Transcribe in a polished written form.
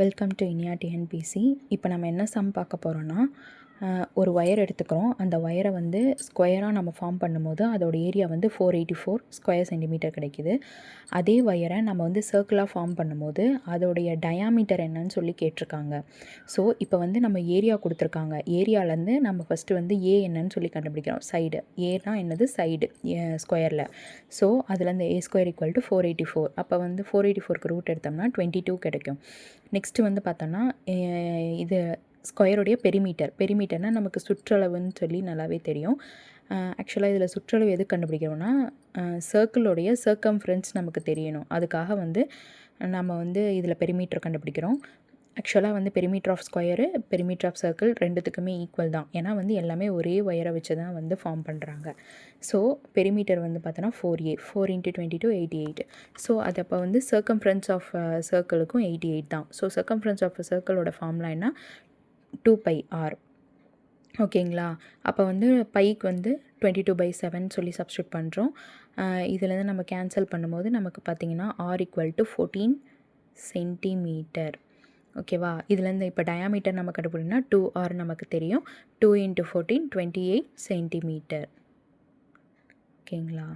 Welcome to Iniya TNPSC. இப்போ நம்ம என்ன சம் பார்க்க போகிறோன்னா, ஒரு ஒயர் எடுத்துக்கிறோம். அந்த ஒயரை வந்து ஸ்கொயராக நம்ம ஃபார்ம் பண்ணும்போது அதோட ஏரியா வந்து 484 ஸ்கொயர் சென்டிமீட்டர் கிடைக்குது. அதே ஒயரை நம்ம வந்து சர்க்கிளாக ஃபார்ம் பண்ணும்போது அதோடைய டயாமீட்டர் என்னன்னு சொல்லி கேட்டிருக்காங்க. ஸோ இப்போ வந்து நம்ம ஏரியா கொடுத்துருக்காங்க. ஏரியாவிலேருந்து நம்ம ஃபஸ்ட்டு வந்து ஏ என்னன்னு சொல்லி கண்டுபிடிக்கிறோம். சைடு ஏனா என்னது சைடு ஸ்கொயரில். ஸோ அதுலேருந்து ஏ ஸ்கொயர் ஈக்குவல் டு 484. அப்போ வந்து 484க்கு ரூட் எடுத்தோம்னா 22 கிடைக்கும். நெக்ஸ்ட்டு வந்து பார்த்தோன்னா இது ஸ்கொயருடைய பெரிமீட்டர்னால் நமக்கு சுற்றளவுன்னு சொல்லி நல்லாவே தெரியும். ஆக்சுவலாக இதில் சுற்றளவு எது கண்டுபிடிக்கிறோன்னா சர்க்கிளோடைய சர்க்கம்ஃபரன்ஸ் நமக்கு தெரியணும். அதுக்காக வந்து நம்ம வந்து இதில் பெரிமீட்டர் கண்டுபிடிக்கிறோம். ஆக்சுவலாக வந்து perimeter of square perimeter of circle ரெண்டுத்துக்குமே ஈக்குவல் தான். ஏன்னா வந்து எல்லாமே ஒரே ஒயரை வச்சு தான் வந்து ஃபார்ம் பண்ணுறாங்க. ஸோ பெரிமீட்டர் வந்து பார்த்தோன்னா 4a 4 × 22 88. ஸோ அது அப்போ வந்து சர்க்கம்ஃபரன்ஸ் ஆஃப் சர்க்கிளுக்கும் 88 தான். ஸோ சர்க்கம்ஃபரன்ஸ் ஆஃப் சர்க்கிளோட ஃபார்முலா என்ன 2πr. ஓகேங்களா? அப்போ வந்து பைக்கு வந்து 22/7 சொல்லி சப்ஸ்டியூட் பண்ணுறோம். இதுலேருந்து நம்ம கேன்சல் பண்ணும்போது நமக்கு பார்த்திங்கன்னா r = 14 சென்டிமீட்டர். ஓகேவா? இதுலேருந்து இப்போ டயாமீட்டர் நம்ம கண்டுபிடினா 2r நமக்கு தெரியும். 2 × 14 28 சென்டிமீட்டர். ஓகேங்களா?